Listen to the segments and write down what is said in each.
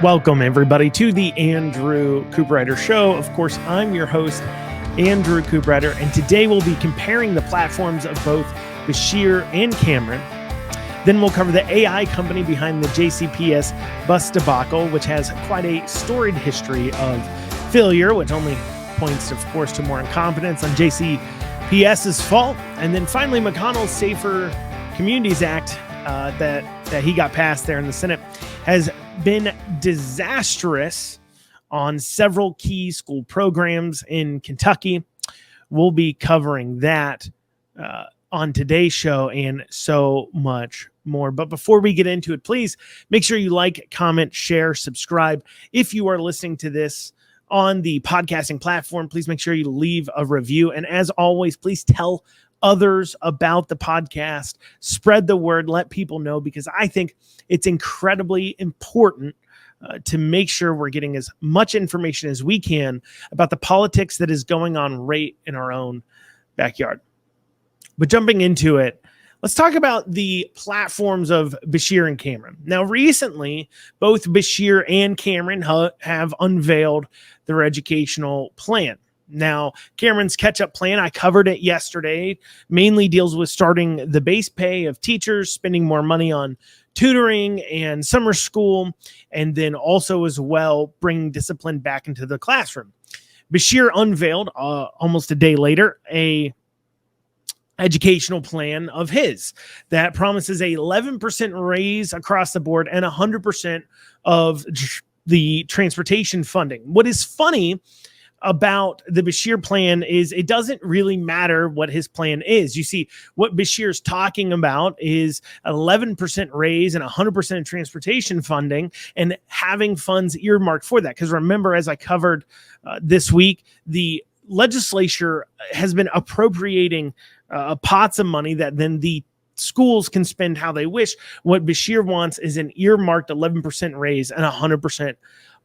Welcome, everybody, to the Andrew Cooperrider Show. Of course, I'm your host, Andrew Cooperrider, and today we'll be comparing the platforms of both Beshear and Cameron. Then we'll cover the AI company behind the JCPS bus debacle, which has quite a storied history of failure, which only points, of course, to more incompetence on JCPS's fault. And then finally, McConnell's Safer Communities Act that he got passed there in the Senate has been disastrous on several key school programs in Kentucky. We'll be covering that on today's show and so much more. But before we get into it, please make sure you like, comment, share, subscribe. If you are listening to this on the podcasting platform, please make sure you leave a review. And as always, please tell others about the podcast. Spread the word, let people know, because I think it's incredibly important to make sure we're getting as much information as we can about the politics that is going on right in our own backyard. But jumping into it, let's talk about the platforms of Beshear and Cameron. Now, recently, both Beshear and Cameron have unveiled their educational plan. Now, Cameron's catch-up plan, I covered it yesterday, mainly deals with starting the base pay of teachers, spending more money on tutoring and summer school, and then also as well bringing discipline back into the classroom. Beshear unveiled almost a day later a educational plan of his that promises a 11% raise across the board and 100% of the transportation funding. What is funny about the Beshear plan is it doesn't really matter what his plan is. You see, what Beshear's talking about is 11% raise and 100% of transportation funding and having funds earmarked for that. Because remember, as I covered this week, the legislature has been appropriating pots of money that then the schools can spend how they wish. What Beshear wants is an earmarked 11% raise and 100%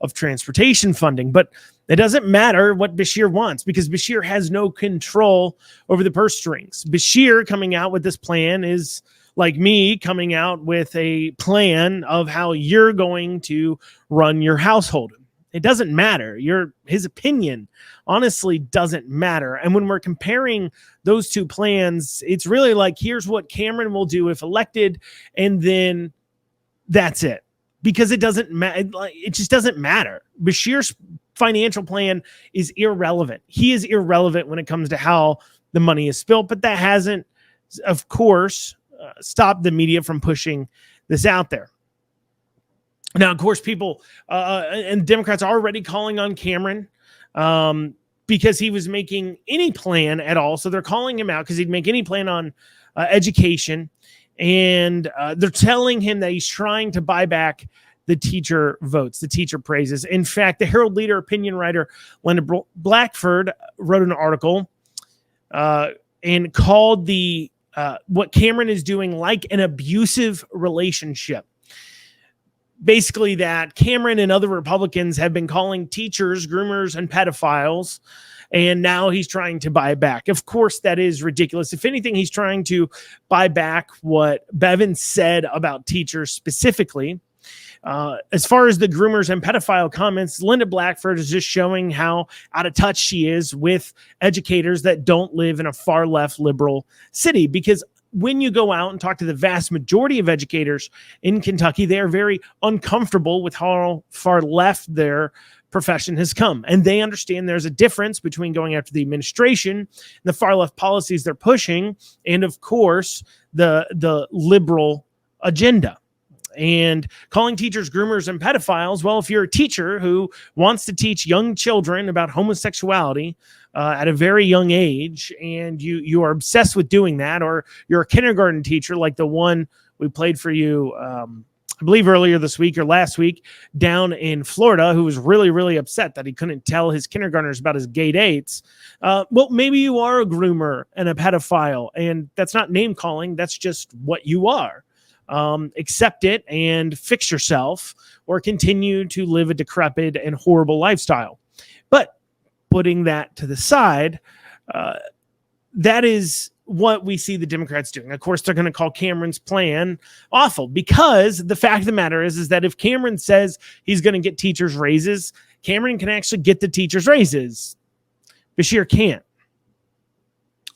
of transportation funding. But it doesn't matter what Beshear wants because Beshear has no control over the purse strings. Beshear coming out with this plan is like me coming out with a plan of how you're going to run your household. It doesn't matter. His opinion honestly doesn't matter. And when we're comparing those two plans, it's really like, here's what Cameron will do if elected, and then that's it. Because it doesn't matter. It just doesn't matter. Beshear's financial plan is irrelevant. He is irrelevant when it comes to how the money is spent, but that hasn't, of course, stopped the media from pushing this out there. Now, of course, people and Democrats are already calling on Cameron because he was making any plan at all. So they're calling him out because he'd make any plan on education. And they're telling him that he's trying to buy back the teacher votes, the teacher praises. In fact, the Herald Leader opinion writer Linda Blackford wrote an article and called the what Cameron is doing like an abusive relationship. Basically that Cameron and other Republicans have been calling teachers groomers and pedophiles, and now he's trying to buy back. Of course, that is ridiculous. If anything, he's trying to buy back what Bevin said about teachers specifically. As far as the groomers and pedophile comments, Linda Blackford is just showing how out of touch she is with educators that don't live in a far left liberal city. Because when you go out and talk to the vast majority of educators in Kentucky, they are very uncomfortable with how far left their profession has come. And they understand there's a difference between going after the administration and the far left policies they're pushing, and of course, the liberal agenda. And calling teachers groomers and pedophiles, well, if you're a teacher who wants to teach young children about homosexuality at a very young age, and you are obsessed with doing that, or you're a kindergarten teacher like the one we played for you, I believe earlier this week or last week, down in Florida, who was really, really upset that he couldn't tell his kindergartners about his gay dates. Well, maybe you are a groomer and a pedophile, and that's not name calling. That's just what you are. Accept it and fix yourself, or continue to live a decrepit and horrible lifestyle. But putting that to the side, that is what we see the Democrats doing. Of course, they're going to call Cameron's plan awful, because the fact of the matter is that if Cameron says he's going to get teachers raises, Cameron can actually get the teachers raises. Beshear can't.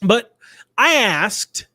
But I asked,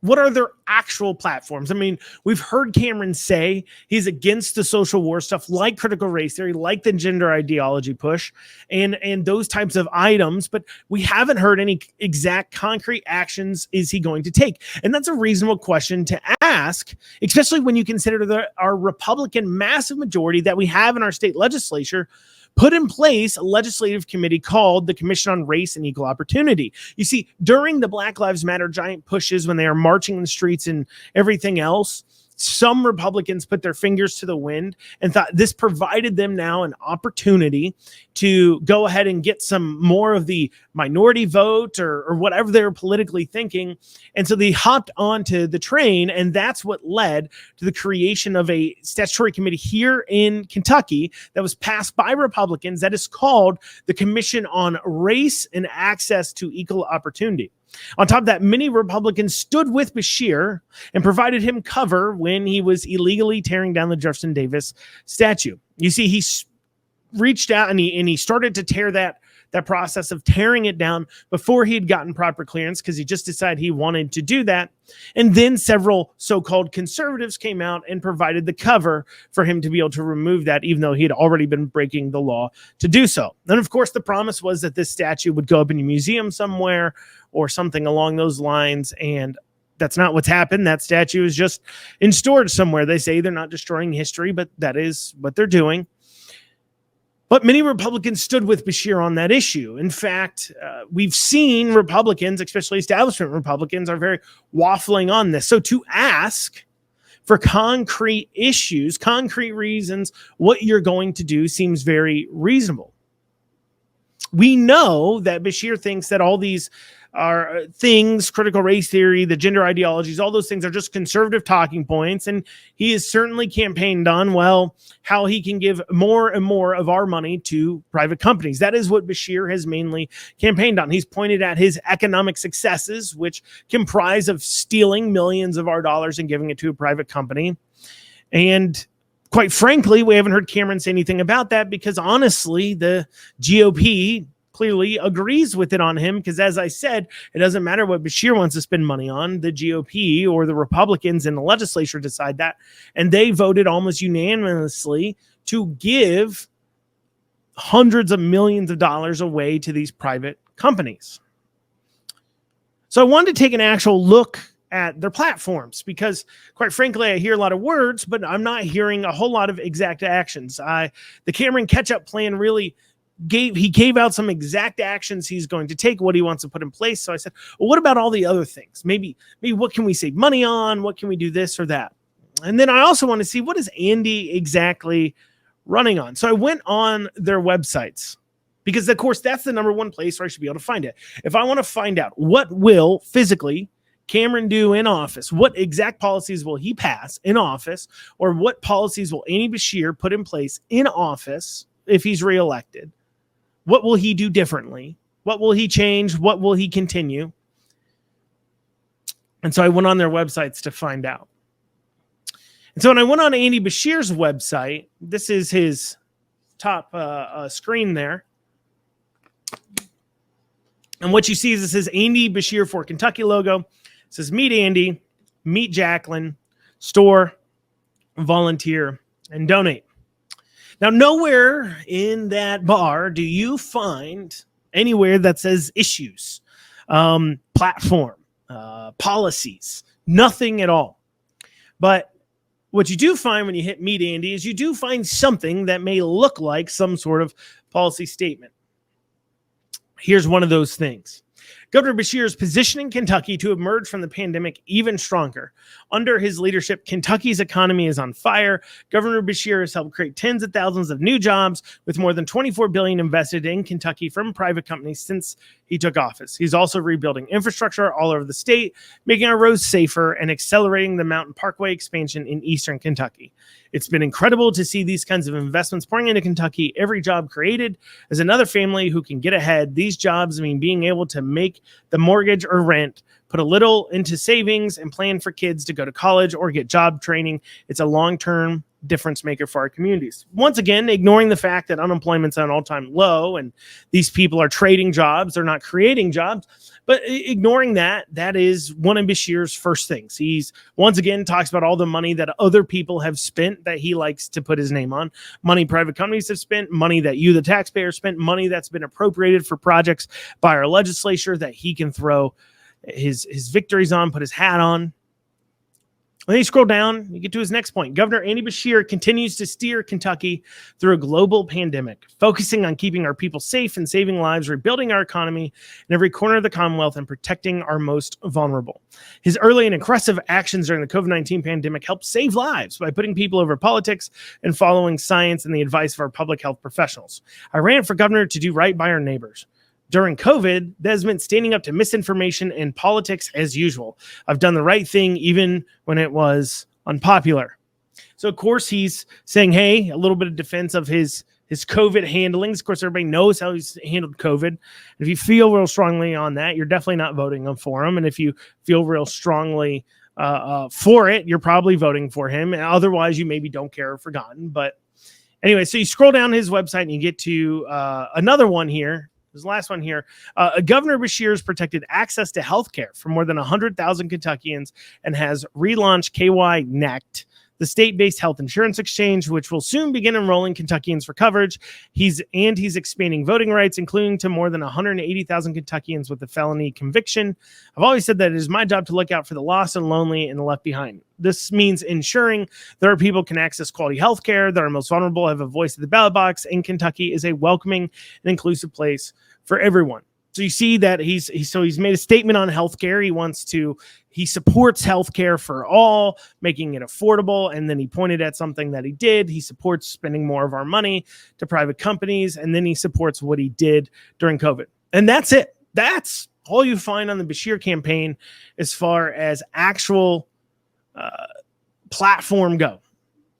what are their actual platforms? I mean, we've heard Cameron say he's against the social war stuff, like critical race theory, like the gender ideology push, and those types of items, but we haven't heard any exact concrete actions is he going to take. And that's a reasonable question to ask, especially when you consider our Republican massive majority that we have in our state legislature put in place a legislative committee called the Commission on Race and Equal Opportunity. You see, during the Black Lives Matter giant pushes, when they are marching in the streets and everything else, some Republicans put their fingers to the wind and thought this provided them now an opportunity to go ahead and get some more of the minority vote or whatever they were politically thinking. And so they hopped onto the train, and that's what led to the creation of a statutory committee here in Kentucky that was passed by Republicans that is called the Commission on Race and Access to Equal Opportunity. On top of that, many Republicans stood with Beshear and provided him cover when he was illegally tearing down the Jefferson Davis statue. You see, he reached out and he started to tear that process of tearing it down before he had gotten proper clearance, because he just decided he wanted to do that. And then several so-called conservatives came out and provided the cover for him to be able to remove that, even though he had already been breaking the law to do so. And of course, the promise was that this statue would go up in a museum somewhere or something along those lines. And that's not what's happened. That statue is just in storage somewhere. They say they're not destroying history, but that is what they're doing. But many Republicans stood with Beshear on that issue. In fact, we've seen Republicans, especially establishment Republicans, are very waffling on this. So to ask for concrete issues, concrete reasons, what you're going to do seems very reasonable. We know that Beshear thinks that all these are things, critical race theory, the gender ideologies, all those things are just conservative talking points. And he has certainly campaigned on, well, how he can give more and more of our money to private companies. That is what Beshear has mainly campaigned on. He's pointed at his economic successes, which comprise of stealing millions of our dollars and giving it to a private company. And quite frankly, we haven't heard Cameron say anything about that, because honestly, the GOP clearly agrees with it on him, because as I said, it doesn't matter what Beshear wants to spend money on. The GOP or the Republicans in the legislature decide that, and they voted almost unanimously to give hundreds of millions of dollars away to these private companies. So I wanted to take an actual look at their platforms, because quite frankly, I hear a lot of words, but I'm not hearing a whole lot of exact actions. The Cameron catch-up plan really gave out some exact actions he's going to take, what he wants to put in place. So I said, well, what about all the other things? Maybe what can we save money on? What can we do this or that? And then I also want to see, what is Andy exactly running on? So I went on their websites, because of course that's the number one place where I should be able to find it. If I want to find out what will physically Cameron do in office, what exact policies will he pass in office, or what policies will Andy Beshear put in place in office if he's reelected? What will he do differently? What will he change? What will he continue? And so I went on their websites to find out. And so when I went on Andy Beshear's website, this is his top screen there. And what you see is this is Andy Beshear for Kentucky logo. It says, meet Andy, meet Jacqueline, store, volunteer, and donate. Now, nowhere in that bar do you find anywhere that says issues, platform, policies, nothing at all. But what you do find when you hit Meet Andy is you do find something that may look like some sort of policy statement. Here's one of those things. Governor Beshear is positioning Kentucky to emerge from the pandemic even stronger. Under his leadership, Kentucky's economy is on fire. Governor Beshear has helped create tens of thousands of new jobs, with more than $24 billion invested in Kentucky from private companies since he took office. He's also rebuilding infrastructure all over the state, making our roads safer and accelerating the Mountain Parkway expansion in eastern Kentucky. It's been incredible to see these kinds of investments pouring into Kentucky. Every job created is another family who can get ahead. These jobs mean being able to make make the mortgage or rent, put a little into savings, and plan for kids to go to college or get job training. It's a long-term difference maker for our communities. Once again, ignoring the fact that unemployment's at an all-time low and these people are trading jobs, they're not creating jobs. But ignoring that is one of Beshear's first things. He's once again talks about all the money that other people have spent that he likes to put his name on. Money private companies have spent, money that you, the taxpayer, spent, money that's been appropriated for projects by our legislature that he can throw his victories on, put his hat on. When you scroll down, you get to his next point. Governor Andy Beshear continues to steer Kentucky through a global pandemic, focusing on keeping our people safe and saving lives, rebuilding our economy in every corner of the Commonwealth, and protecting our most vulnerable. His early and aggressive actions during the COVID-19 pandemic helped save lives by putting people over politics and following science and the advice of our public health professionals. I ran for governor to do right by our neighbors. During COVID, that has meant standing up to misinformation and politics as usual. I've done the right thing even when it was unpopular. So, of course, he's saying, hey, a little bit of defense of his COVID handlings. Of course, everybody knows how he's handled COVID. If you feel real strongly on that, you're definitely not voting for him. And if you feel real strongly for it, you're probably voting for him. And otherwise, you maybe don't care or forgotten. But anyway, so you scroll down his website and you get to another one here. This last one here. Governor Beshear has protected access to health care for more than 100,000 Kentuckians and has relaunched KY Next, the state-based health insurance exchange, which will soon begin enrolling Kentuckians for coverage. He's expanding voting rights, including to more than 180,000 Kentuckians with a felony conviction. I've always said that it is my job to look out for the lost and lonely and the left behind. This means ensuring that our people can access quality health care, that our most vulnerable have a voice at the ballot box, and Kentucky is a welcoming and inclusive place for everyone. So you see that he's made a statement on healthcare. He supports healthcare for all, making it affordable. And then he pointed at something that he did. He supports spending more of our money to private companies. And then he supports what he did during COVID. And that's it. That's all you find on the Beshear campaign as far as actual platform go.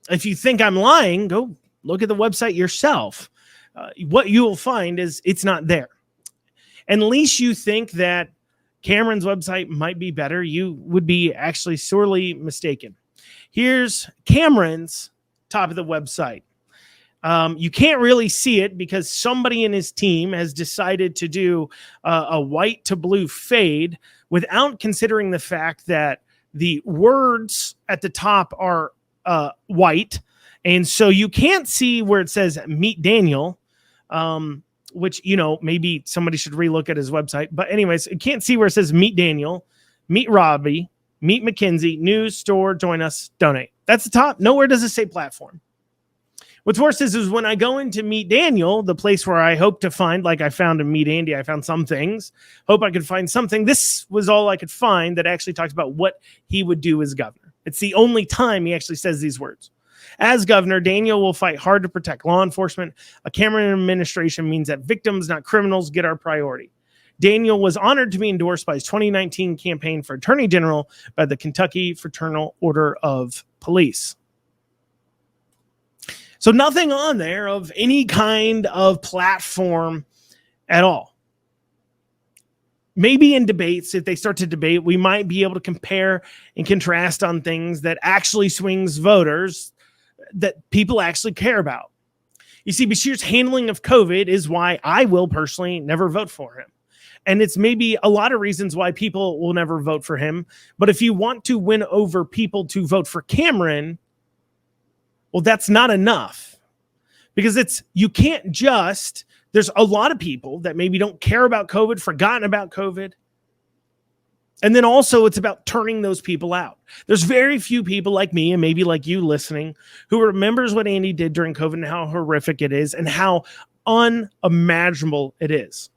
If you think I'm lying, go look at the website yourself. What you will find is it's not there. Unless you think that Cameron's website might be better, you would be actually sorely mistaken. Here's Cameron's top of the website. You can't really see it because somebody in his team has decided to do a white to blue fade without considering the fact that the words at the top are white. And so you can't see where it says Meet Daniel, which, maybe somebody should relook at his website. But anyways, you can't see where it says Meet Daniel, Meet Robbie, Meet Mackenzie, News, Store, Join Us, Donate. That's the top. Nowhere does it say platform. What's worse is when I go into Meet Daniel, the place where I hope to find, like I found in Meet Andy, I found some things. Hope I could find something. This was all I could find that actually talks about what he would do as governor. It's the only time he actually says these words. As governor, Daniel will fight hard to protect law enforcement. A Cameron administration means that victims, not criminals, get our priority. Daniel was honored to be endorsed by his 2019 campaign for Attorney General by the Kentucky Fraternal Order of Police. So nothing on there of any kind of platform at all. Maybe in debates, if they start to debate, we might be able to compare and contrast on things that actually swings voters that people actually care about. You see, Beshear's handling of COVID is why I will personally never vote for him. And it's maybe a lot of reasons why people will never vote for him. But if you want to win over people to vote for Cameron, well, that's not enough. Because you can't just, there's a lot of people that maybe don't care about COVID, forgotten about COVID. And then also it's about turning those people out. There's very few people like me and maybe like you listening who remembers what Andy did during COVID and how horrific it is and how unimaginable it is.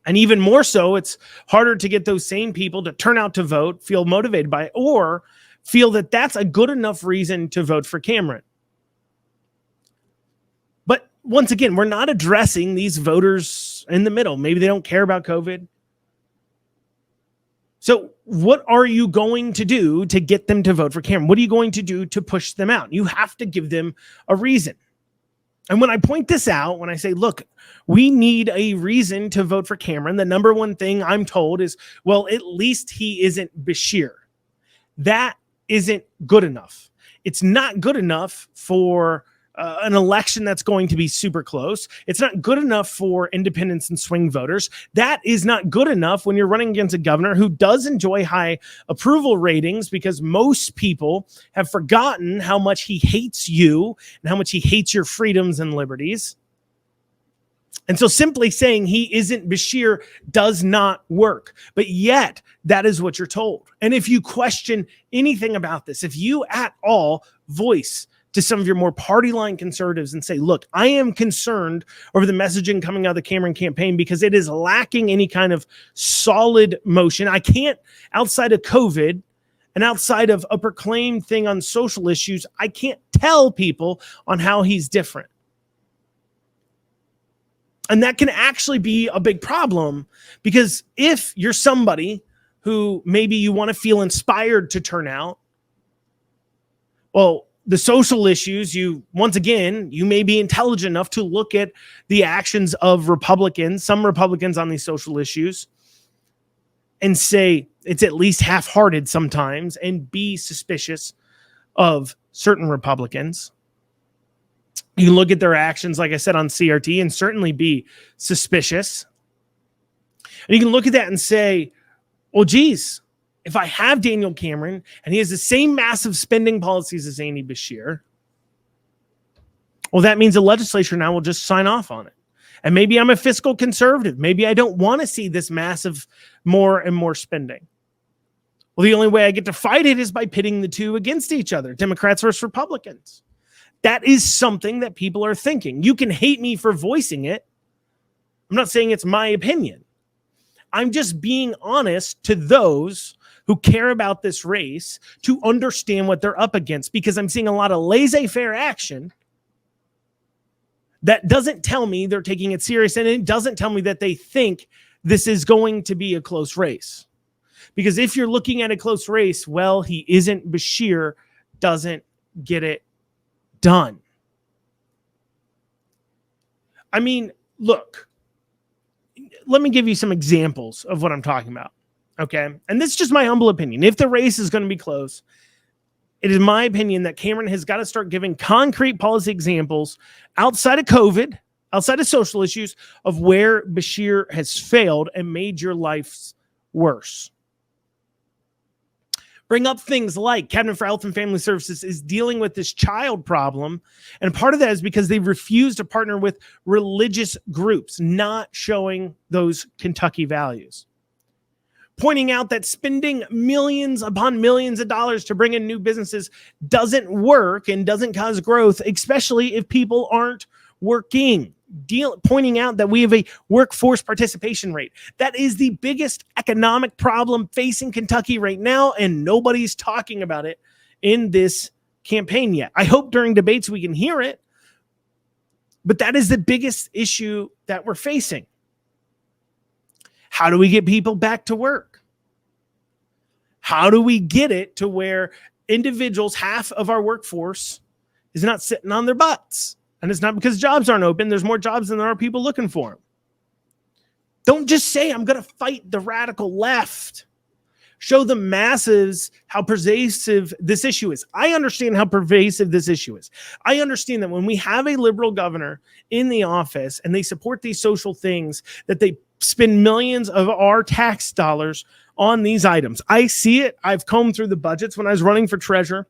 And even more so, it's harder to get those same people to turn out to vote, feel motivated by it, or feel that that's a good enough reason to vote for Cameron. But once again, we're not addressing these voters in the middle. Maybe they don't care about COVID. So what are you going to do to get them to vote for Cameron? What are you going to do to push them out? You have to give them a reason. And when I point this out, when I say, look, we need a reason to vote for Cameron, the number one thing I'm told is, well, at least he isn't Bashir. That isn't good enough. It's not good enough for an election that's going to be super close. It's not good enough for independents and swing voters. That is not good enough when you're running against a governor who does enjoy high approval ratings, because most people have forgotten how much he hates you and how much he hates your freedoms and liberties. And so simply saying he isn't Bashir does not work. But yet, that is what you're told. And if you question anything about this, if you at all voice to some of your more party line conservatives and say, look, I am concerned over the messaging coming out of the Cameron campaign because it is lacking any kind of solid motion. I can't, outside of COVID and outside of a proclaimed thing on social issues, I can't tell people on how he's different. And that can actually be a big problem, because if you're somebody who maybe you want to feel inspired to turn out, well, the social issues, you may be intelligent enough to look at the actions of Republicans, some Republicans on these social issues, and say it's at least half-hearted sometimes, and be suspicious of certain Republicans. You can look at their actions, like I said, on CRT, and certainly be suspicious. And you can look at that and say, well, geez, if I have Daniel Cameron and he has the same massive spending policies as Andy Bashir, well, that means the legislature now will just sign off on it. And maybe I'm a fiscal conservative. Maybe I don't want to see this massive more and more spending. Well, the only way I get to fight it is by pitting the two against each other, Democrats versus Republicans. That is something that people are thinking. You can hate me for voicing it. I'm not saying it's my opinion. I'm just being honest to those who care about this race to understand what they're up against, because I'm seeing a lot of laissez-faire action that doesn't tell me they're taking it serious, and it doesn't tell me that they think this is going to be a close race. Because if you're looking at a close race, well, he isn't Bashir, doesn't get it done. I mean, look, let me give you some examples of what I'm talking about. Okay. And this is just my humble opinion. If the race is going to be close, it is my opinion that Cameron has got to start giving concrete policy examples outside of COVID, outside of social issues, of where Bashir has failed and made your lives worse. Bring up things like Cabinet for Health and Family Services is dealing with this child problem. And part of that is because they refuse to partner with religious groups, not showing those Kentucky values. Pointing out that spending millions upon millions of dollars to bring in new businesses doesn't work and doesn't cause growth, especially if people aren't working. Pointing out that we have a workforce participation rate. That is the biggest economic problem facing Kentucky right now, and nobody's talking about it in this campaign yet. I hope during debates we can hear it, but that is the biggest issue that we're facing. How do we get people back to work? How do we get it to where individuals, half of our workforce, is not sitting on their butts? And it's not because jobs aren't open. There's more jobs than there are people looking for them. Don't just say, I'm going to fight the radical left. Show the masses how pervasive this issue is. I understand how pervasive this issue is. I understand that when we have a liberal governor in the office and they support these social things, that they spend millions of our tax dollars on these items. I see it. I've combed through the budgets when I was running for treasurer.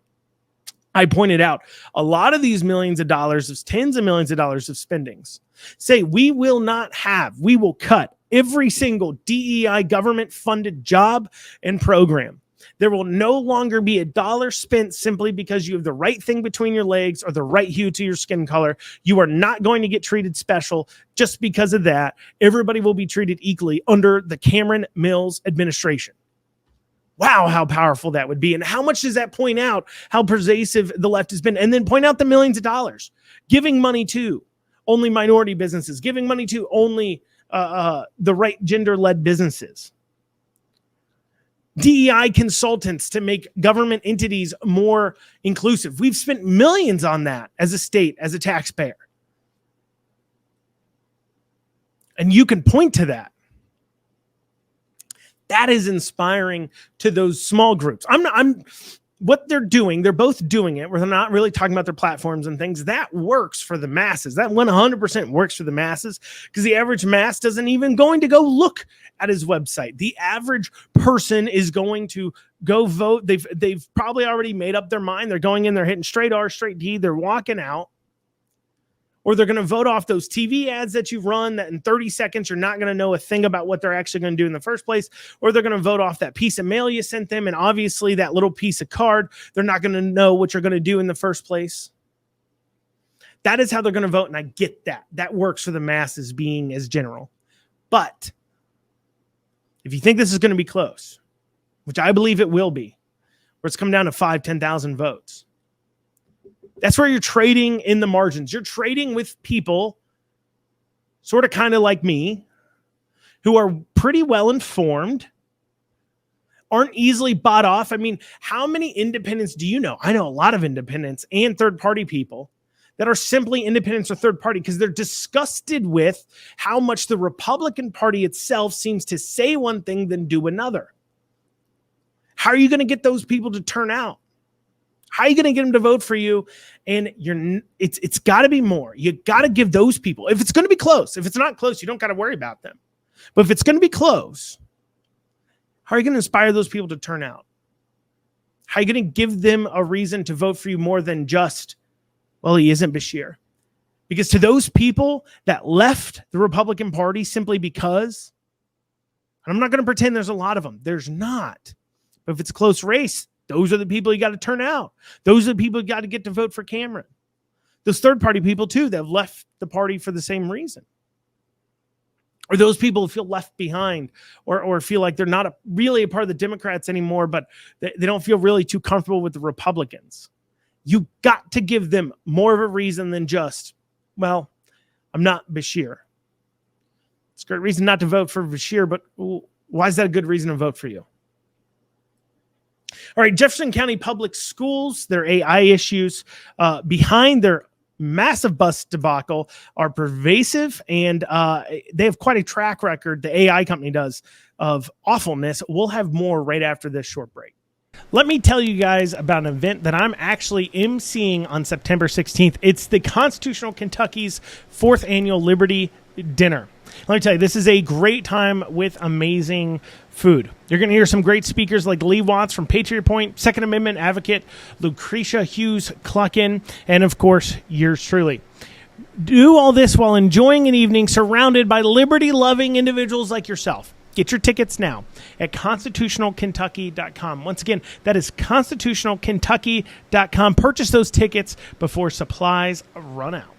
I pointed out a lot of these millions of dollars, tens of millions of dollars of spendings, say we will cut every single DEI government funded job and program. There will no longer be a dollar spent simply because you have the right thing between your legs or the right hue to your skin color. You are not going to get treated special just because of that. Everybody will be treated equally under the Cameron Mills administration. Wow, how powerful that would be. And how much does that point out how pervasive the left has been? And then point out the millions of dollars, giving money to only minority businesses, giving money to only the right gender-led businesses. DEI consultants to make government entities more inclusive. We've spent millions on that as a state, as a taxpayer. And you can point to that. That is inspiring to those small groups. What they're doing, they're both doing it where they're not really talking about their platforms and things. That works for the masses. That 100% works for the masses, because the average mass doesn't even going to go look at his website. The average person is going to go vote. They've probably already made up their mind. They're going in, they're hitting straight R, straight D, they're walking out. Or they're going to vote off those TV ads that you run that in 30 seconds, you're not going to know a thing about what they're actually going to do in the first place. Or they're going to vote off that piece of mail you sent them. And obviously that little piece of card, they're not going to know what you're going to do in the first place. That is how they're going to vote. And I get that. That works for the masses being as general. But if you think this is going to be close, which I believe it will be, where it's come down to 5,000, 10,000 votes, that's where you're trading in the margins. You're trading with people sort of kind of like me, who are pretty well informed, aren't easily bought off. I mean, how many independents do you know? I know a lot of independents and third-party people that are simply independents or third-party because they're disgusted with how much the Republican Party itself seems to say one thing then do another. How are you going to get those people to turn out? How are you going to get them to vote for you? And it's got to be more. You got to give those people, if it's going to be close, if it's not close, you don't got to worry about them. But if it's going to be close, how are you going to inspire those people to turn out? How are you going to give them a reason to vote for you more than just, well, he isn't Bashir? Because to those people that left the Republican Party simply because, and I'm not going to pretend there's a lot of them. There's not. But if it's a close race, those are the people you got to turn out. Those are the people you got to get to vote for Cameron. Those third-party people, too, that have left the party for the same reason. Or those people who feel left behind or feel like they're not really a part of the Democrats anymore, but they don't feel really too comfortable with the Republicans. You got to give them more of a reason than just, well, I'm not Bashir. It's a great reason not to vote for Bashir, but why is that a good reason to vote for you? All right, Jefferson County Public Schools, their AI issues behind their massive bus debacle are pervasive, and they have quite a track record, the AI company does, of awfulness. We'll have more right after this short break. Let me tell you guys about an event that I'm actually emceeing on September 16th. It's the Constitutional Kentucky's 4th Annual Liberty Dinner. Let me tell you, this is a great time with amazing food. You're going to hear some great speakers like Lee Watts from Patriot Point, Second Amendment advocate Lucretia Hughes Cluckin, and of course, yours truly. Do all this while enjoying an evening surrounded by liberty-loving individuals like yourself. Get your tickets now at constitutionalkentucky.com. Once again, that is constitutionalkentucky.com. Purchase those tickets before supplies run out.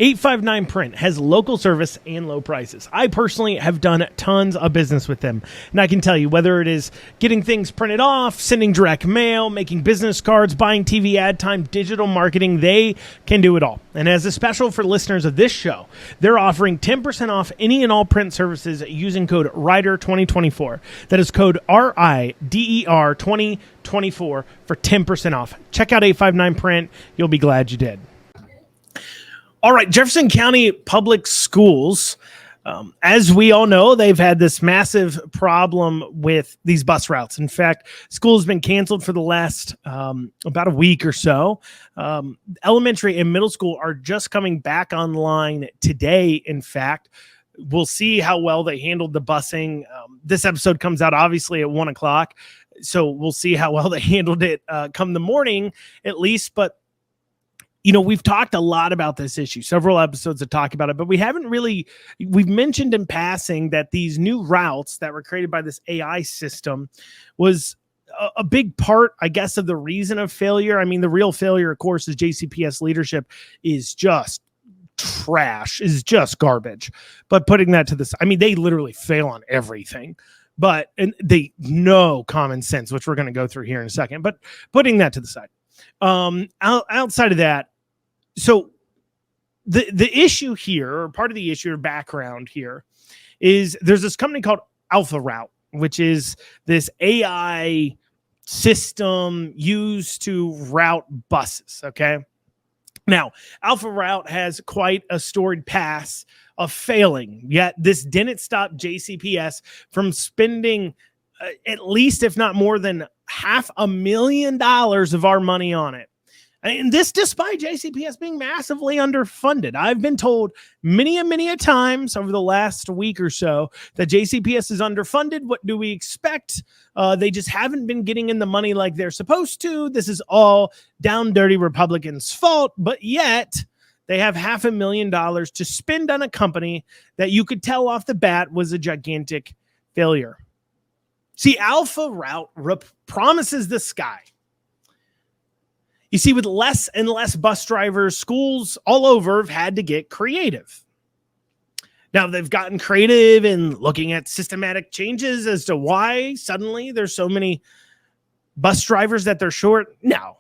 859 Print has local service and low prices. I personally have done tons of business with them. And I can tell you, whether it is getting things printed off, sending direct mail, making business cards, buying TV ad time, digital marketing, they can do it all. And as a special for listeners of this show, they're offering 10% off any and all print services using code RIDER2024. That is code RIDER 2024 for 10% off. Check out 859 Print. You'll be glad you did. All right, Jefferson County Public Schools, as we all know, they've had this massive problem with these bus routes. In fact, school has been canceled for the last about a week or so. Elementary and middle school are just coming back online today, in fact. We'll see how well they handled the busing. This episode comes out, obviously, at 1 o'clock, so we'll see how well they handled it come the morning, at least, but you know, we've talked a lot about this issue, several episodes that talk about it, but we've mentioned in passing that these new routes that were created by this AI system was a big part, I guess, of the reason of failure. I mean, the real failure, of course, is JCPS leadership is just trash, is just garbage. But putting that to the side, I mean, they literally fail on everything. And they know common sense, which we're going to go through here in a second. But putting that to the side. Outside of that, so the issue here, or part of the issue or background here, is there's this company called Alpha Route, which is this AI system used to route buses. Okay. Now, Alpha Route has quite a storied past of failing, yet this didn't stop JCPS from spending at least, if not more than $500,000 of our money on it. And this despite JCPS being massively underfunded. I've been told many a times over the last week or so that JCPS is underfunded. What do we expect? They just haven't been getting in the money like they're supposed to. This is all down dirty Republicans' fault, but yet they have $500,000 to spend on a company that you could tell off the bat was a gigantic failure. See, Alpha Route promises the sky. You see, with less and less bus drivers, schools all over have had to get creative. Now, they've gotten creative in looking at systematic changes as to why suddenly there's so many bus drivers that they're short. Now,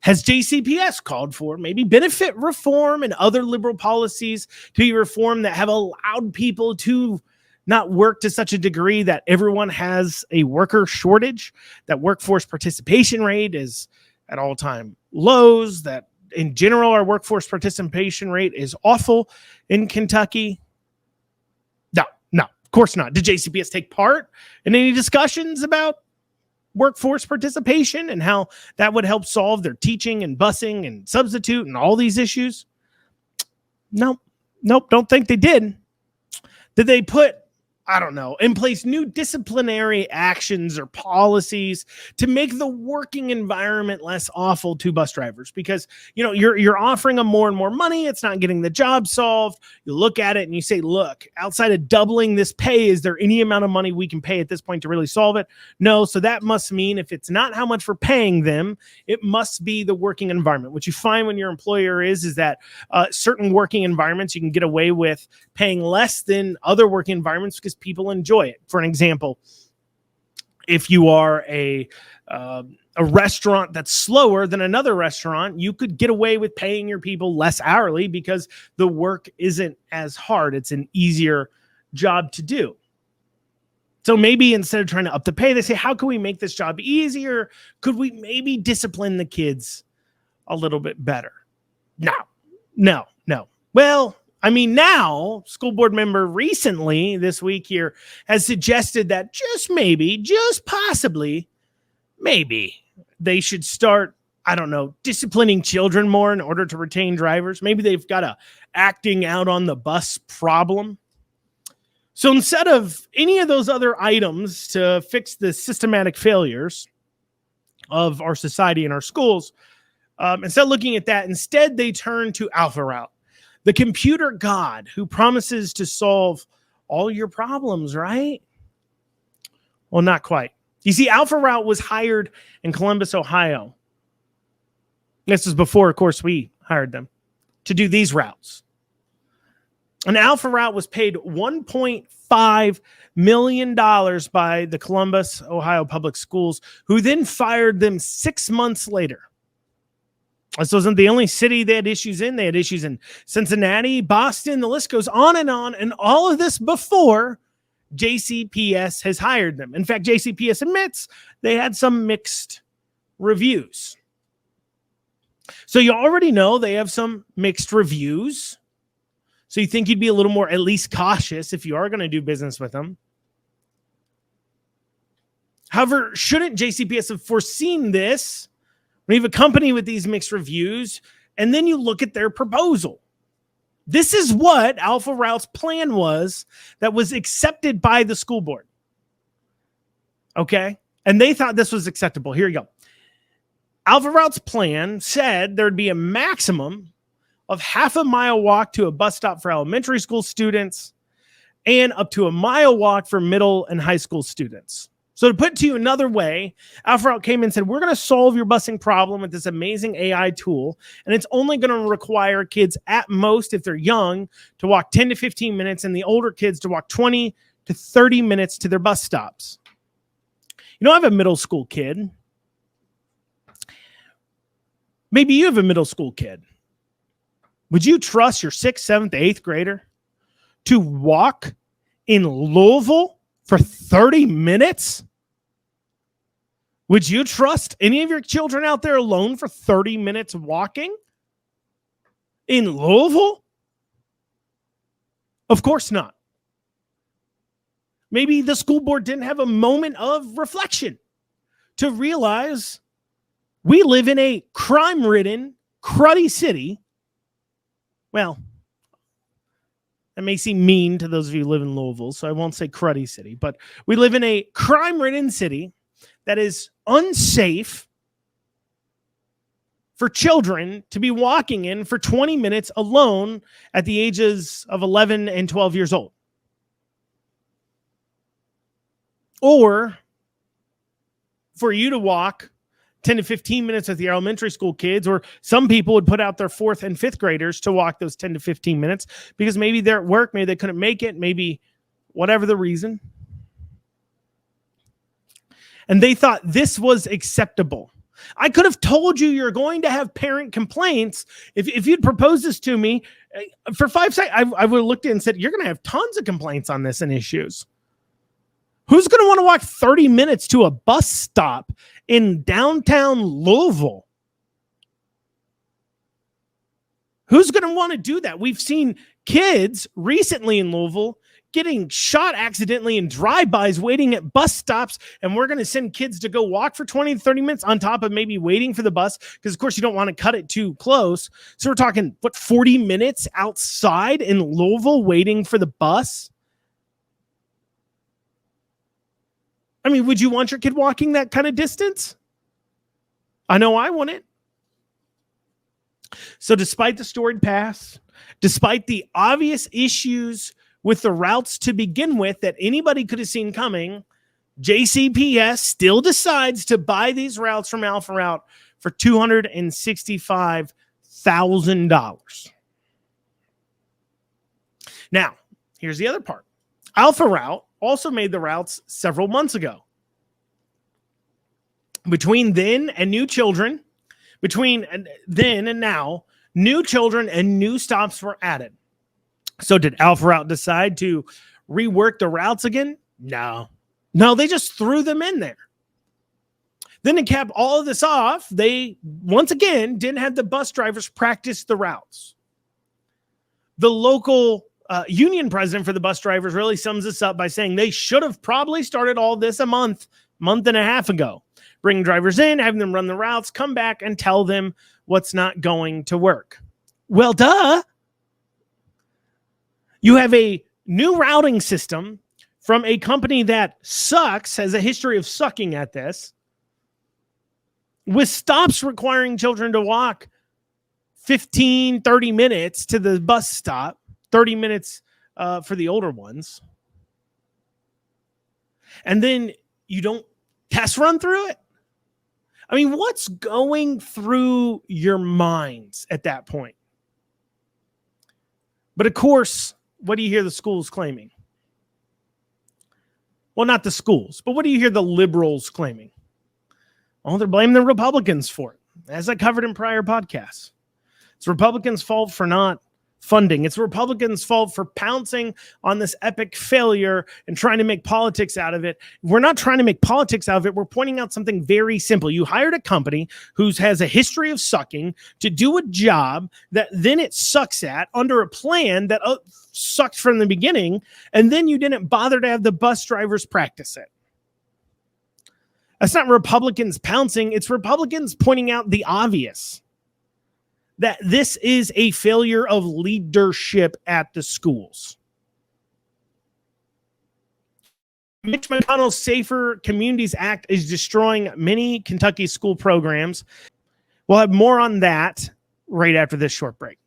has JCPS called for maybe benefit reform and other liberal policies to be reformed that have allowed people to not work to such a degree that everyone has a worker shortage, that workforce participation rate is at all-time lows, that in general our workforce participation rate is awful in Kentucky? No, of course not. Did JCPS take part in any discussions about workforce participation and how that would help solve their teaching and busing and substitute and all these issues? Nope, don't think they did. Did they put, I don't know, in place new disciplinary actions or policies to make the working environment less awful to bus drivers? Because, you know, you're offering them more and more money. It's not getting the job solved. You look at it and you say, look, outside of doubling this pay, is there any amount of money we can pay at this point to really solve it? No. So that must mean if it's not how much we're paying them, it must be the working environment. What you find when your employer is that certain working environments, you can get away with paying less than other working environments because people enjoy it. For an example, if you are a restaurant that's slower than another restaurant, you could get away with paying your people less hourly because the work isn't as hard. It's an easier job to do. So maybe instead of trying to up the pay, they say, how can we make this job easier? Could we maybe discipline the kids a little bit better? No. Well, I mean, now, school board member recently this week here has suggested that just possibly, maybe they should start, I don't know, disciplining children more in order to retain drivers. Maybe they've got a acting out on the bus problem. So instead of any of those other items to fix the systematic failures of our society and our schools, instead of looking at that, instead they turn to Alpha Route, the computer god who promises to solve all your problems, right? Well, not quite. You see, Alpha Route was hired in Columbus, Ohio. This is before, of course, we hired them to do these routes. And Alpha Route was paid $1.5 million by the Columbus, Ohio Public Schools, who then fired them 6 months later. This wasn't the only city they had issues in. They had issues in Cincinnati, Boston. The list goes on. And all of this before JCPS has hired them. In fact, JCPS admits they had some mixed reviews. So you already know they have some mixed reviews. So you think you'd be a little more at least cautious if you are going to do business with them. However, shouldn't JCPS have foreseen this? We have a company with these mixed reviews, and then you look at their proposal. This is what Alpha Route's plan was that was accepted by the school board. Okay? And they thought this was acceptable. Here you go. Alpha Route's plan said there'd be a maximum of half a mile walk to a bus stop for elementary school students and up to a mile walk for middle and high school students. So to put it to you another way, Alpha Route came in and said, we're going to solve your busing problem with this amazing AI tool, and it's only going to require kids at most, if they're young, to walk 10 to 15 minutes, and the older kids to walk 20 to 30 minutes to their bus stops. You know, I have a middle school kid. Maybe you have a middle school kid. Would you trust your 6th, 7th, 8th grader to walk in Louisville for 30 minutes? Would you trust any of your children out there alone for 30 minutes walking? In Louisville? Of course not. Maybe the school board didn't have a moment of reflection to realize we live in a crime-ridden, cruddy city. Well, that may seem mean to those of you who live in Louisville, so I won't say cruddy city, but we live in a crime-ridden city that is unsafe for children to be walking in for 20 minutes alone at the ages of 11 and 12 years old. Or for you to walk 10 to 15 minutes with the elementary school kids, or some people would put out their 4th and 5th graders to walk those 10 to 15 minutes because maybe they're at work, maybe they couldn't make it, maybe whatever the reason. And they thought this was acceptable. I could have told you you're going to have parent complaints. If you'd proposed this to me for 5 seconds, I would have looked at it and said, you're going to have tons of complaints on this and issues. Who's going to want to walk 30 minutes to a bus stop in downtown Louisville? Who's going to want to do that? We've seen kids recently in Louisville getting shot accidentally in drive-bys waiting at bus stops, and we're going to send kids to go walk for 20 to 30 minutes on top of maybe waiting for the bus because, of course, you don't want to cut it too close. So we're talking, 40 minutes outside in Louisville waiting for the bus? I mean, would you want your kid walking that kind of distance? I know I wouldn't. So despite the storied past, despite the obvious issues with the routes to begin with that anybody could have seen coming, JCPS still decides to buy these routes from Alpha Route for $265,000. Now, here's the other part. Alpha Route also made the routes several months ago. Between then and new children, between then and now, new children and new stops were added. So did Alpha Route decide to rework the routes again? No, they just threw them in there. Then to cap all of this off, they once again didn't have the bus drivers practice the routes. The local union president for the bus drivers really sums this up by saying they should have probably started all this a month and a half ago. Bring drivers in, having them run the routes, come back and tell them what's not going to work. Well, duh. You have a new routing system from a company that sucks, has a history of sucking at this, with stops requiring children to walk 15, 30 minutes to the bus stop, 30 minutes for the older ones. And then you don't test run through it? I mean, what's going through your minds at that point? But of course, what do you hear the schools claiming? Well, not the schools, but what do you hear the liberals claiming? Oh, they're blaming the Republicans for it, as I covered in prior podcasts. It's Republicans' fault for not funding. It's Republicans' fault for pouncing on this epic failure and trying to make politics out of it. We're not trying to make politics out of it. We're pointing out something very simple. You hired a company who has a history of sucking to do a job that then it sucks at under a plan that sucked from the beginning, and then you didn't bother to have the bus drivers practice it. That's not Republicans pouncing. It's Republicans pointing out the obvious, that this is a failure of leadership at the schools. Mitch McConnell's Safer Communities Act is destroying many Kentucky school programs. We'll have more on that right after this short break.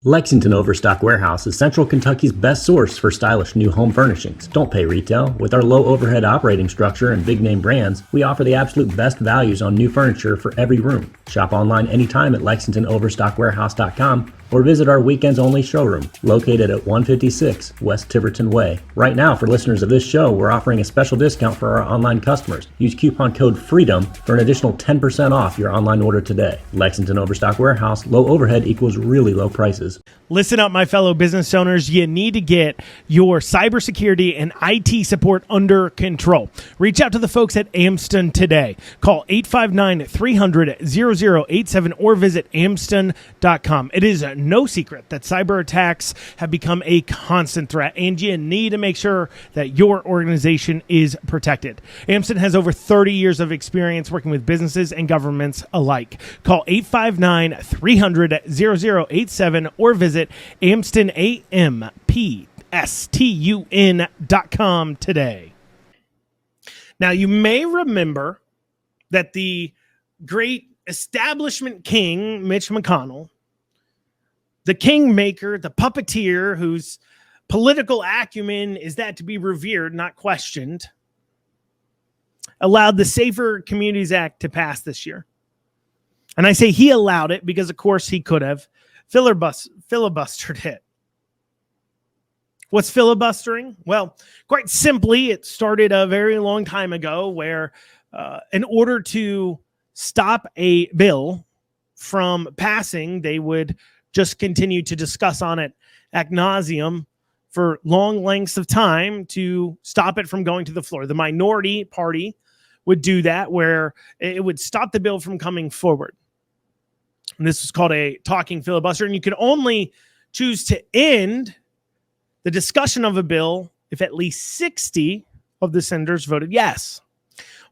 Lexington Overstock Warehouse is Central Kentucky's best source for stylish new home furnishings. Don't pay retail. With our low overhead operating structure and big name brands, we offer the absolute best values on new furniture for every room. Shop online anytime at LexingtonOverstockWarehouse.com or visit our weekends only showroom located at 156 West Tiverton Way. Right now, for listeners of this show, we're offering a special discount for our online customers. Use coupon code FREEDOM for an additional 10% off your online order today. Lexington Overstock Warehouse, low overhead equals really low prices. Listen up, my fellow business owners. You need to get your cybersecurity and IT support under control. Reach out to the folks at Amston today. Call 859-300-0087 or visit amston.com. It is no secret that cyber attacks have become a constant threat, and you need to make sure that your organization is protected. Amston has over 30 years of experience working with businesses and governments alike. Call 859-300-0087 or visit AmstonAMPSTUN.com today. Now, you may remember that the great establishment king, Mitch McConnell, the kingmaker, the puppeteer, whose political acumen is that to be revered, not questioned, allowed the Safer Communities Act to pass this year. And I say he allowed it because, of course, he could have filibustered it. What's filibustering? Well, quite simply, it started a very long time ago where in order to stop a bill from passing, they would just continue to discuss on it ad nauseum for long lengths of time to stop it from going to the floor. The minority party would do that, where it would stop the bill from coming forward. And this was called a talking filibuster, and you could only choose to end the discussion of a bill if at least 60 of the senators voted yes.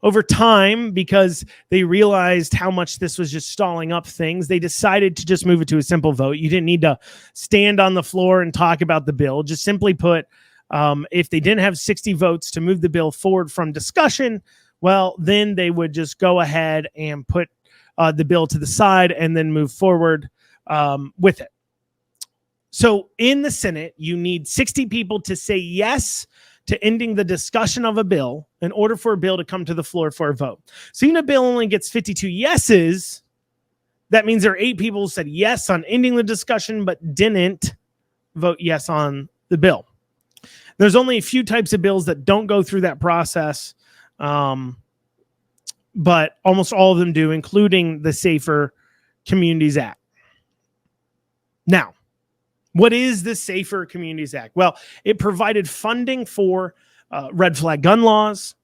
Over time, because they realized how much this was just stalling up things, they decided to just move it to a simple vote. You didn't need to stand on the floor and talk about the bill. Just simply put, if they didn't have 60 votes to move the bill forward from discussion, well, then they would just go ahead and put the bill to the side and then move forward with it. So in the Senate, you need 60 people to say yes to ending the discussion of a bill in order for a bill to come to the floor for a vote. So even a bill only gets 52 yeses, that means there are 8 people who said yes on ending the discussion but didn't vote yes on the bill. There's only a few types of bills that don't go through that process, but almost all of them do, including the Safer Communities Act. Now, what is the Safer Communities Act? Well, it provided funding for red flag gun laws.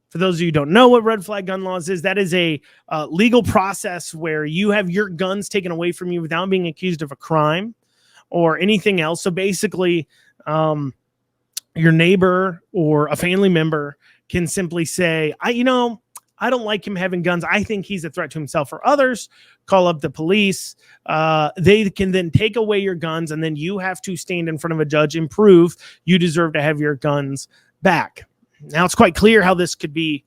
For those of you who don't know what red flag gun laws is, that is a legal process where you have your guns taken away from you without being accused of a crime or anything else. So basically, your neighbor or a family member can simply say, I don't like him having guns. I think he's a threat to himself or others. Call up the police. They can then take away your guns, and then you have to stand in front of a judge and prove you deserve to have your guns back. Now, it's quite clear how this could be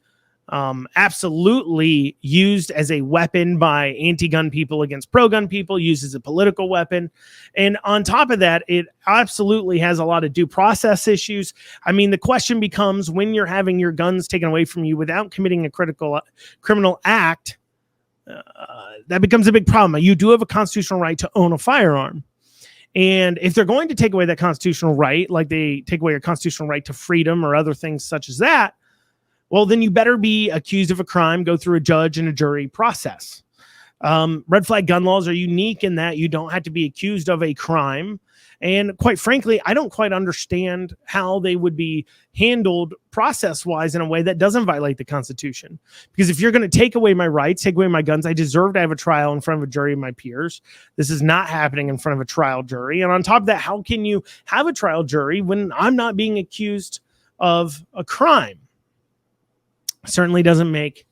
absolutely used as a weapon by anti-gun people against pro-gun people, used as a political weapon. And on top of that, it absolutely has a lot of due process issues. I mean, the question becomes, when you're having your guns taken away from you without committing a criminal act, that becomes a big problem. You do have a constitutional right to own a firearm. And if they're going to take away that constitutional right, like they take away your constitutional right to freedom or other things such as that, well, then you better be accused of a crime, go through a judge and a jury process. Red flag gun laws are unique in that you don't have to be accused of a crime. And quite frankly, I don't quite understand how they would be handled process-wise in a way that doesn't violate the Constitution. Because if you're going to take away my rights, take away my guns, I deserve to have a trial in front of a jury of my peers. This is not happening in front of a trial jury. And on top of that, how can you have a trial jury when I'm not being accused of a crime? Certainly doesn't make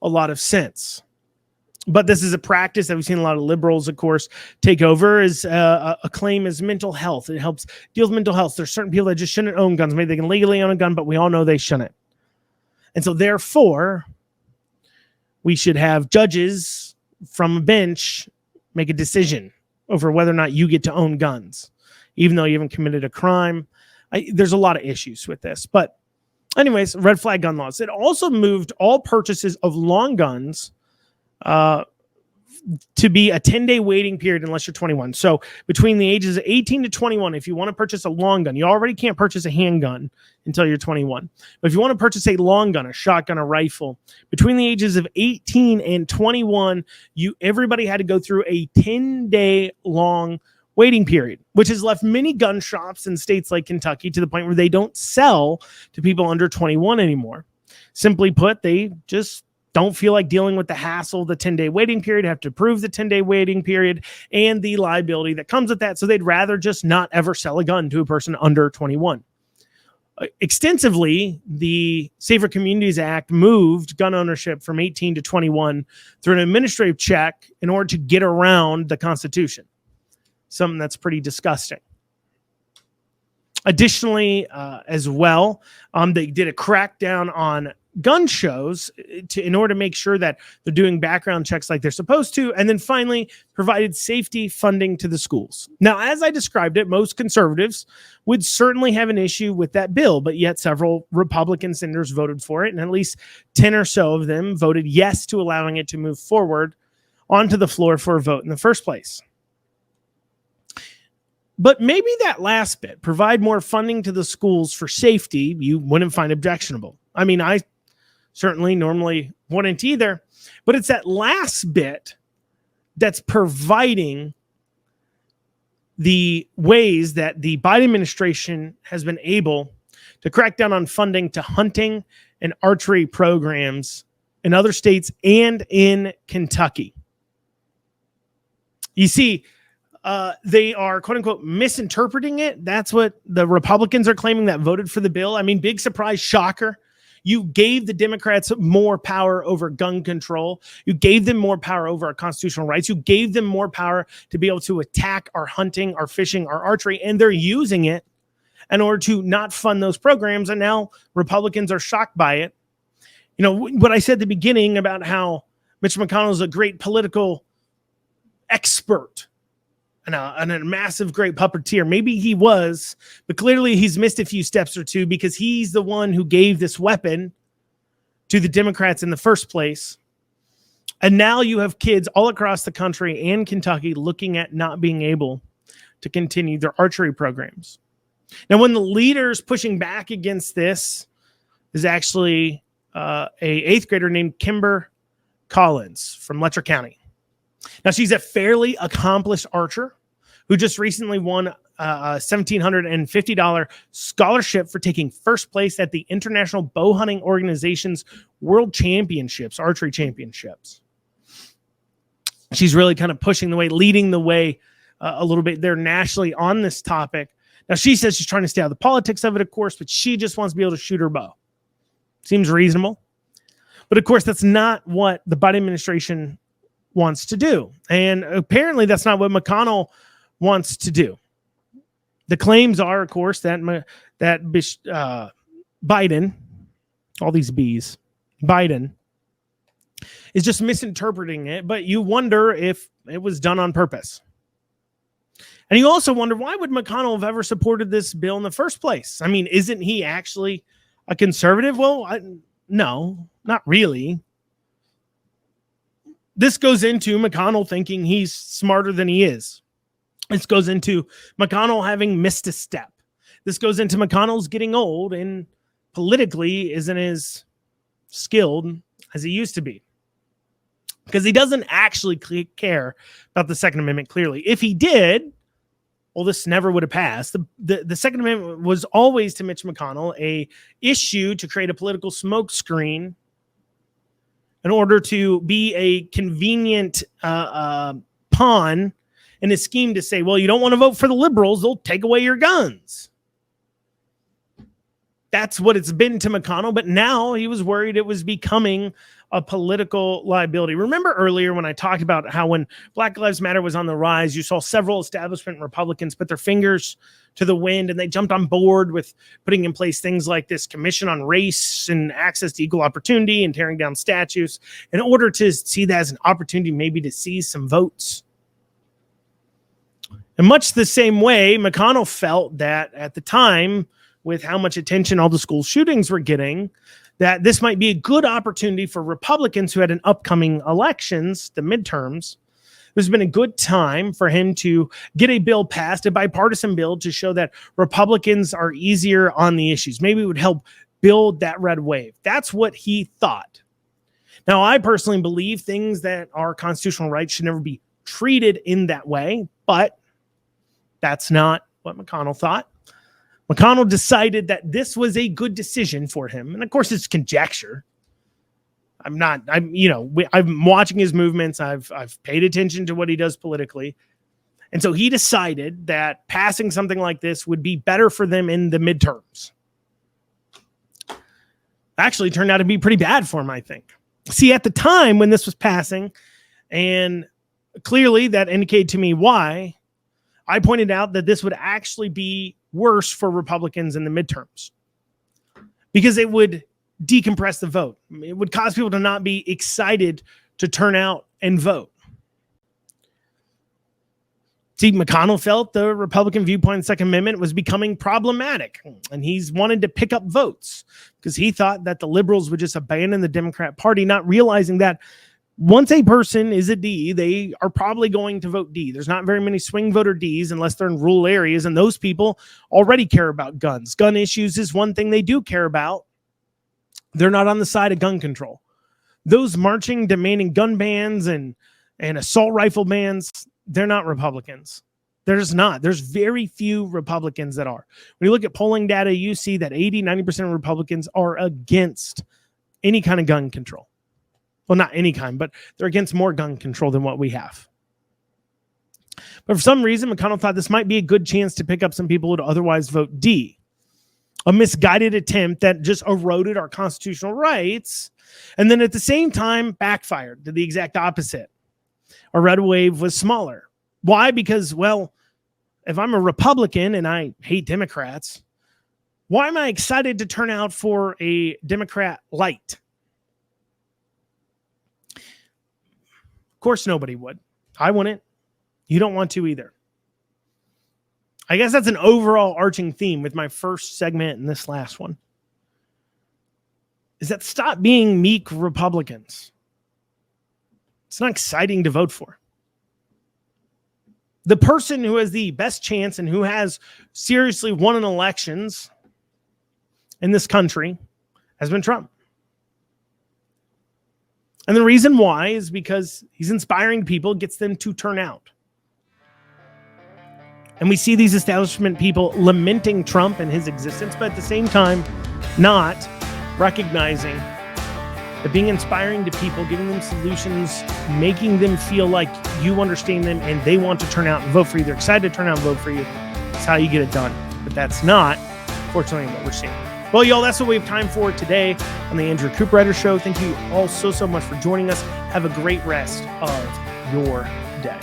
a lot of sense. But this is a practice that we've seen a lot of liberals, of course, take over as a claim as mental health. It helps deal with mental health. There's certain people that just shouldn't own guns. Maybe they can legally own a gun, but we all know they shouldn't. And so therefore, we should have judges from a bench make a decision over whether or not you get to own guns, even though you haven't committed a crime. There's a lot of issues with this. But anyways, red flag gun laws. It also moved all purchases of long guns to be a 10-day waiting period unless you're 21. So between the ages of 18 to 21, if you want to purchase a long gun, you already can't purchase a handgun until you're 21. But if you want to purchase a long gun, a shotgun, a rifle, between the ages of 18 and 21, everybody had to go through a 10-day long waiting period, which has left many gun shops in states like Kentucky to the point where they don't sell to people under 21 anymore. Simply put, they just don't feel like dealing with the hassle, the 10-day waiting period, have to prove the 10-day waiting period and the liability that comes with that. So they'd rather just not ever sell a gun to a person under 21. Extensively, the Safer Communities Act moved gun ownership from 18 to 21 through an administrative check in order to get around the Constitution. Something that's pretty disgusting. Additionally, as well, they did a crackdown on gun shows in order to make sure that they're doing background checks like they're supposed to, and then finally provided safety funding to the schools. Now, as I described it, most conservatives would certainly have an issue with that bill, but yet several Republican senators voted for it, and at least 10 or so of them voted yes to allowing it to move forward onto the floor for a vote in the first place. But maybe that last bit, provide more funding to the schools for safety, you wouldn't find objectionable. I mean, I certainly normally wouldn't either, but it's that last bit that's providing the ways that the Biden administration has been able to crack down on funding to hunting and archery programs in other states and in Kentucky. You see, they are, quote unquote, misinterpreting it. That's what the Republicans are claiming that voted for the bill. I mean, big surprise, shocker. You gave the Democrats more power over gun control. You gave them more power over our constitutional rights. You gave them more power to be able to attack our hunting, our fishing, our archery, and they're using it in order to not fund those programs. And now Republicans are shocked by it. You know, what I said at the beginning about how Mitch McConnell is a great political expert and a massive great puppeteer. Maybe he was, but clearly he's missed a few steps or two because he's the one who gave this weapon to the Democrats in the first place. And now you have kids all across the country and Kentucky looking at not being able to continue their archery programs. Now, one of the leaders pushing back against this is actually a 8th grader named Kimber Collins from Letcher County. Now, she's a fairly accomplished archer who just recently won a $1,750 scholarship for taking first place at the International Bow Hunting Organization's World Championships, archery championships. She's really kind of pushing the way, leading the way a little bit there nationally on this topic. Now, she says she's trying to stay out of the politics of it, of course, but she just wants to be able to shoot her bow. Seems reasonable. But, of course, that's not what the Biden administration wants to do. And apparently that's not what McConnell wants to do. The claims are, of course, that Biden, all these B's, Biden is just misinterpreting it, but you wonder if it was done on purpose. And you also wonder, why would McConnell have ever supported this bill in the first place? I mean, isn't he actually a conservative? Well, no, not really. This goes into McConnell thinking he's smarter than he is. This goes into McConnell having missed a step. This goes into McConnell's getting old and politically isn't as skilled as he used to be. Because he doesn't actually care about the Second Amendment clearly. If he did, well, this never would have passed. The Second Amendment was always to Mitch McConnell a issue to create a political smokescreen in order to be a convenient pawn in a scheme to say, well, you don't want to vote for the liberals, they'll take away your guns. That's what it's been to McConnell, but now he was worried it was becoming a political liability. Remember earlier when I talked about how when Black Lives Matter was on the rise, you saw several establishment Republicans put their fingers to the wind and they jumped on board with putting in place things like this Commission on Race and Access to Equal Opportunity and tearing down statues in order to see that as an opportunity maybe to seize some votes. In much the same way, McConnell felt that at the time, with how much attention all the school shootings were getting, that this might be a good opportunity for Republicans who had an upcoming elections, the midterms. There's been a good time for him to get a bill passed, a bipartisan bill, to show that Republicans are easier on the issues. Maybe it would help build that red wave. That's what he thought. Now, I personally believe things that are constitutional rights should never be treated in that way, but that's not what McConnell thought. McConnell decided that this was a good decision for him. And of course, it's conjecture. I'm watching his movements. I've paid attention to what he does politically. And so he decided that passing something like this would be better for them in the midterms. Actually turned out to be pretty bad for him, I think. See, at the time when this was passing, and clearly that indicated to me why, I pointed out that this would actually be worse for Republicans in the midterms because it would decompress the vote. It would cause people to not be excited to turn out and vote. See, McConnell felt the Republican viewpoint in the Second Amendment was becoming problematic, and he's wanted to pick up votes because he thought that the liberals would just abandon the Democrat Party, not realizing that once a person is a D, they are probably going to vote D. There's not very many swing voter Ds unless they're in rural areas, and those people already care about guns. Gun issues is one thing they do care about. They're not on the side of gun control. Those marching, demanding gun bans and assault rifle bans, they're not Republicans. They're just not. There's very few Republicans that are. When you look at polling data, you see that 80-90% of Republicans are against any kind of gun control. Well, not any kind, but they're against more gun control than what we have. But for some reason, McConnell thought this might be a good chance to pick up some people who would otherwise vote D. A misguided attempt that just eroded our constitutional rights, and then at the same time backfired, did the exact opposite. Our red wave was smaller. Why? Because, well, if I'm a Republican and I hate Democrats, why am I excited to turn out for a Democrat light? Of course, nobody would. I wouldn't. You don't want to either. I guess that's an overall arching theme with my first segment and this last one. Is that stop being meek Republicans. It's not exciting to vote for. The person who has the best chance and who has seriously won in elections in this country has been Trump. And the reason why is because he's inspiring people, gets them to turn out. And we see these establishment people lamenting Trump and his existence, but at the same time, not recognizing that being inspiring to people, giving them solutions, making them feel like you understand them and they want to turn out and vote for you. They're excited to turn out and vote for you. That's how you get it done. But that's not, fortunately, what we're seeing. Well, y'all, that's what we have time for today on the Andrew Cooperrider Show. Thank you all so much for joining us. Have a great rest of your day.